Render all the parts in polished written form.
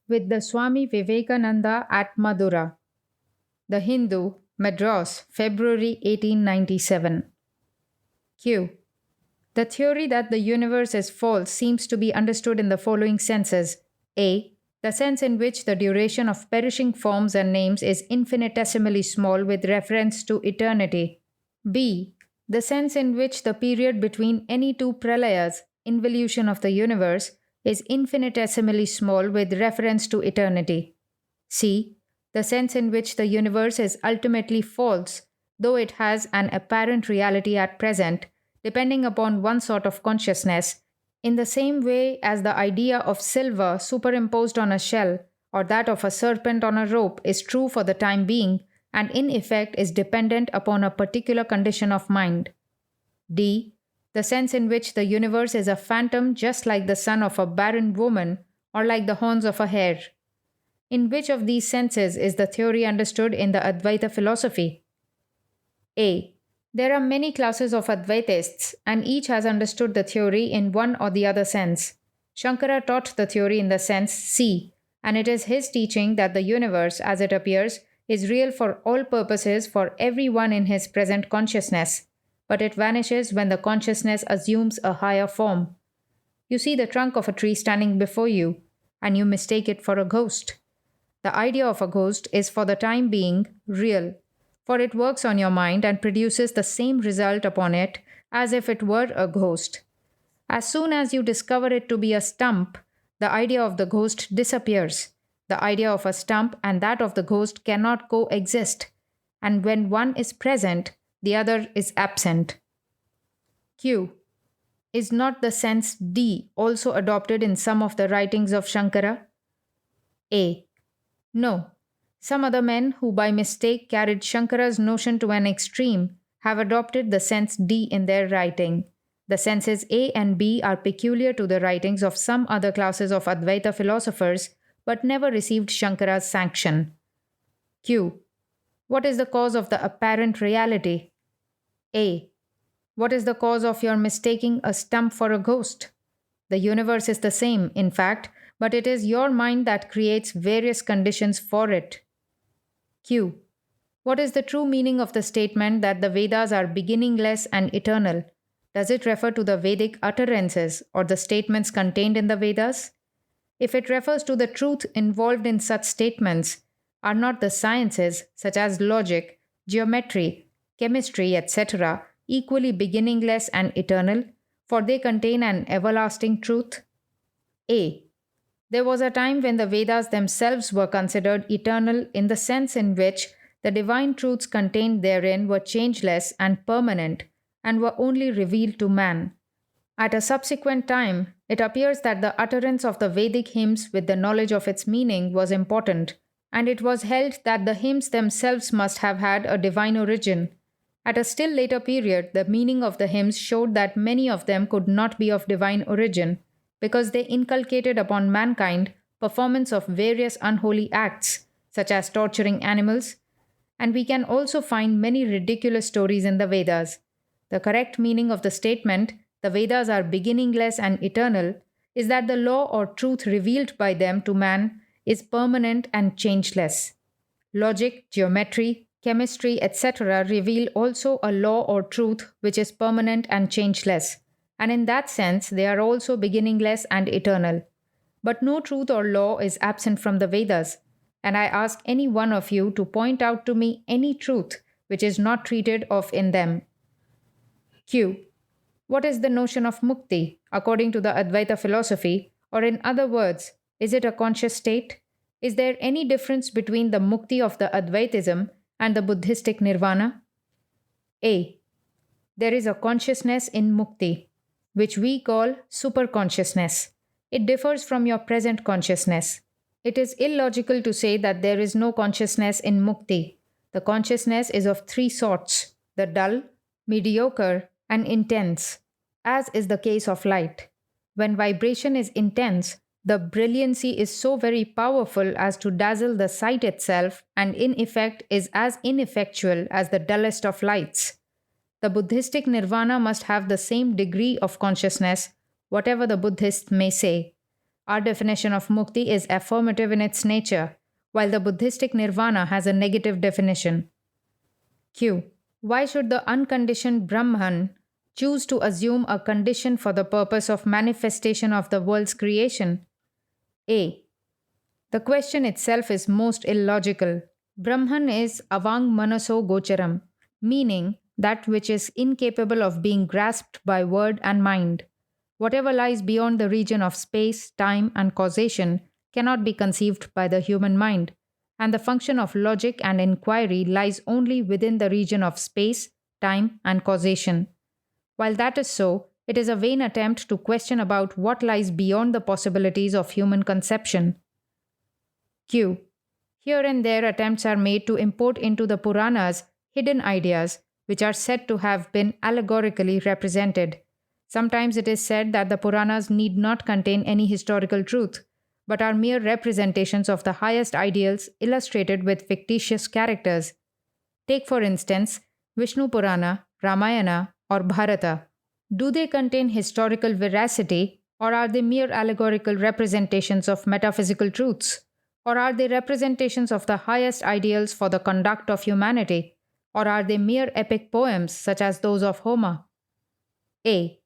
with the Swami Vivekananda at Madura. The Hindu, Madras, February 1897. Q. The theory that the universe is false seems to be understood in the following senses. A. The sense in which the duration of perishing forms and names is infinitesimally small with reference to eternity. B. The sense in which the period between any two pralayas, involution of the universe, is infinitesimally small with reference to eternity. C. The sense in which the universe is ultimately false, though it has an apparent reality at present, depending upon one sort of consciousness, in the same way as the idea of silver superimposed on a shell or that of a serpent on a rope is true for the time being and in effect is dependent upon a particular condition of mind. D. The sense in which the universe is a phantom just like the son of a barren woman or like the horns of a hare. In which of these senses is the theory understood in the Advaita philosophy? A. There are many classes of Advaitists, and each has understood the theory in one or the other sense. Shankara taught the theory in the sense C, and it is his teaching that the universe, as it appears, is real for all purposes for everyone in his present consciousness, but it vanishes when the consciousness assumes a higher form. You see the trunk of a tree standing before you, and you mistake it for a ghost. The idea of a ghost is for the time being real, for it works on your mind and produces the same result upon it as if it were a ghost. As soon as you discover it to be a stump, the idea of the ghost disappears. The idea of a stump and that of the ghost cannot coexist, and when one is present, the other is absent. Q. Is not the sense D also adopted in some of the writings of Shankara? A. No. Some other men who by mistake carried Shankara's notion to an extreme have adopted the sense D in their writing. The senses A and B are peculiar to the writings of some other classes of Advaita philosophers but never received Shankara's sanction. Q. What is the cause of the apparent reality? A. What is the cause of your mistaking a stump for a ghost? The universe is the same, in fact, but it is your mind that creates various conditions for it. Q. What is the true meaning of the statement that the Vedas are beginningless and eternal? Does it refer to the Vedic utterances or the statements contained in the Vedas? If it refers to the truth involved in such statements, are not the sciences such as logic, geometry, chemistry, etc., equally beginningless and eternal, for they contain an everlasting truth? A. There was a time when the Vedas themselves were considered eternal in the sense in which the divine truths contained therein were changeless and permanent and were only revealed to man. At a subsequent time, it appears that the utterance of the Vedic hymns with the knowledge of its meaning was important, and it was held that the hymns themselves must have had a divine origin. At a still later period, the meaning of the hymns showed that many of them could not be of divine origin, because they inculcated upon mankind performance of various unholy acts, such as torturing animals, and we can also find many ridiculous stories in the Vedas. The correct meaning of the statement, the Vedas are beginningless and eternal, is that the law or truth revealed by them to man is permanent and changeless. Logic, geometry, chemistry, etc. reveal also a law or truth which is permanent and changeless, and in that sense they are also beginningless and eternal. But no truth or law is absent from the Vedas, and I ask any one of you to point out to me any truth which is not treated of in them. Q. What is the notion of mukti according to the Advaita philosophy, or in other words, is it a conscious state? Is there any difference between the mukti of the Advaitism and the Buddhistic nirvana? A. There is a consciousness in mukti, which we call superconsciousness. It differs from your present consciousness. It is illogical to say that there is no consciousness in mukti. The consciousness is of three sorts: the dull, mediocre, and intense, as is the case of light. When vibration is intense, the brilliancy is so very powerful as to dazzle the sight itself and in effect is as ineffectual as the dullest of lights. The Buddhistic nirvana must have the same degree of consciousness, whatever the Buddhists may say. Our definition of mukti is affirmative in its nature, while the Buddhistic nirvana has a negative definition. Q. Why should the unconditioned Brahman choose to assume a condition for the purpose of manifestation of the world's creation? A. The question itself is most illogical. Brahman is avang manaso gocharam, meaning that which is incapable of being grasped by word and mind. Whatever lies beyond the region of space, time, and causation cannot be conceived by the human mind, and the function of logic and inquiry lies only within the region of space, time, and causation. While that is so, it is a vain attempt to question about what lies beyond the possibilities of human conception. Q. Here and there attempts are made to import into the Puranas hidden ideas which are said to have been allegorically represented. Sometimes it is said that the Puranas need not contain any historical truth, but are mere representations of the highest ideals illustrated with fictitious characters. Take, for instance, Vishnu Purana, Ramayana, or Bharata. Do they contain historical veracity, or are they mere allegorical representations of metaphysical truths? Or are they representations of the highest ideals for the conduct of humanity? Or are they mere epic poems such as those of Homer? A.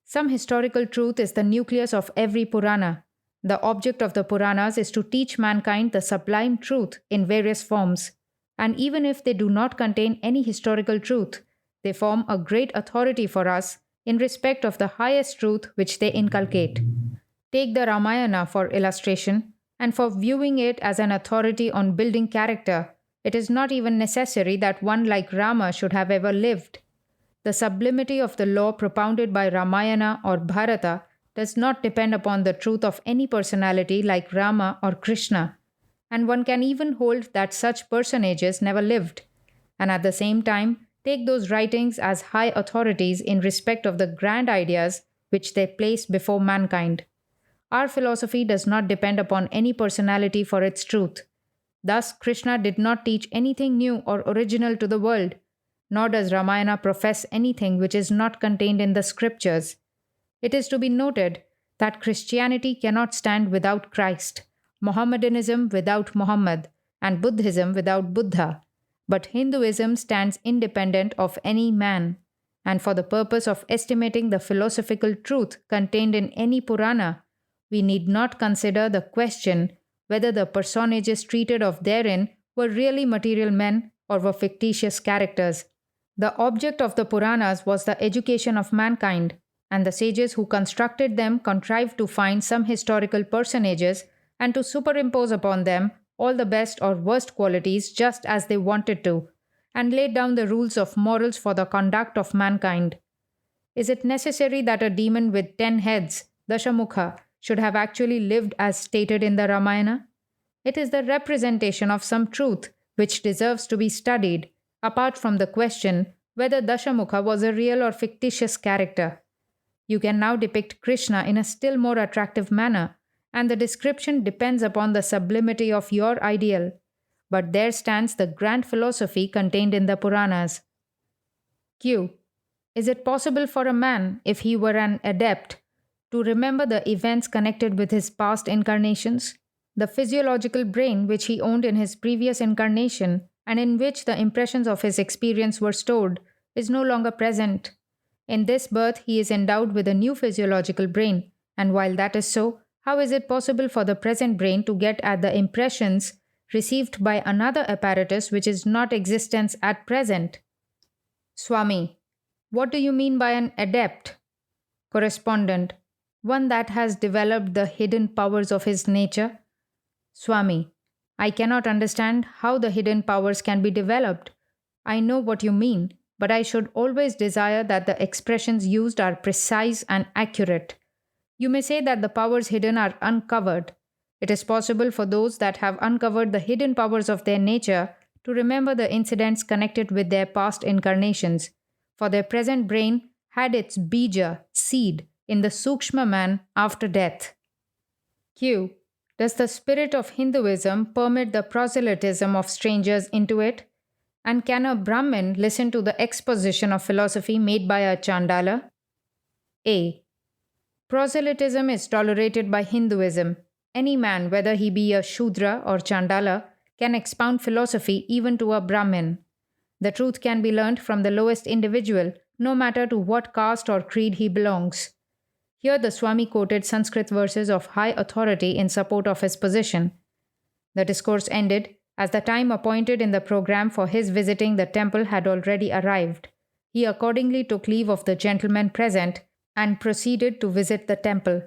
Some historical truth is the nucleus of every Purana. The object of the Puranas is to teach mankind the sublime truth in various forms. And even if they do not contain any historical truth, they form a great authority for us in respect of the highest truth which they inculcate. Take the Ramayana for illustration, and for viewing it as an authority on building character, it is not even necessary that one like Rama should have ever lived. The sublimity of the law propounded by Ramayana or Bharata does not depend upon the truth of any personality like Rama or Krishna, and one can even hold that such personages never lived, and at the same time take those writings as high authorities in respect of the grand ideas which they place before mankind. Our philosophy does not depend upon any personality for its truth. Thus, Krishna did not teach anything new or original to the world, nor does Ramayana profess anything which is not contained in the scriptures. It is to be noted that Christianity cannot stand without Christ, Mohammedanism without Muhammad, and Buddhism without Buddha. But Hinduism stands independent of any man, and for the purpose of estimating the philosophical truth contained in any Purana, we need not consider the question whether the personages treated of therein were really material men or were fictitious characters. The object of the Puranas was the education of mankind, and the sages who constructed them contrived to find some historical personages and to superimpose upon them all the best or worst qualities just as they wanted to, and laid down the rules of morals for the conduct of mankind. Is it necessary that a demon with 10 heads, Dashamukha, should have actually lived as stated in the Ramayana? It is the representation of some truth which deserves to be studied, apart from the question whether Dashamukha was a real or fictitious character. You can now depict Krishna in a still more attractive manner, and the description depends upon the sublimity of your ideal. But there stands the grand philosophy contained in the Puranas. Q. Is it possible for a man, if he were an adept, to remember the events connected with his past incarnations? The physiological brain which he owned in his previous incarnation, and in which the impressions of his experience were stored, is no longer present. In this birth, he is endowed with a new physiological brain, and while that is so, how is it possible for the present brain to get at the impressions received by another apparatus which is not existence at present? Swami. What do you mean by an adept? Correspondent. One that has developed the hidden powers of his nature. Swami. I cannot understand how the hidden powers can be developed. I know what you mean, but I should always desire that the expressions used are precise and accurate. You may say that the powers hidden are uncovered. It is possible for those that have uncovered the hidden powers of their nature to remember the incidents connected with their past incarnations, for their present brain had its bija, seed, in the Sukshma man after death. Q. Does the spirit of Hinduism permit the proselytism of strangers into it? And can a Brahmin listen to the exposition of philosophy made by a Chandala? A. Proselytism is tolerated by Hinduism. Any man, whether he be a Shudra or Chandala, can expound philosophy even to a Brahmin. The truth can be learnt from the lowest individual, no matter to what caste or creed he belongs. Here the Swami quoted Sanskrit verses of high authority in support of his position. The discourse ended as the time appointed in the program for his visiting the temple had already arrived. He accordingly took leave of the gentlemen present and proceeded to visit the temple.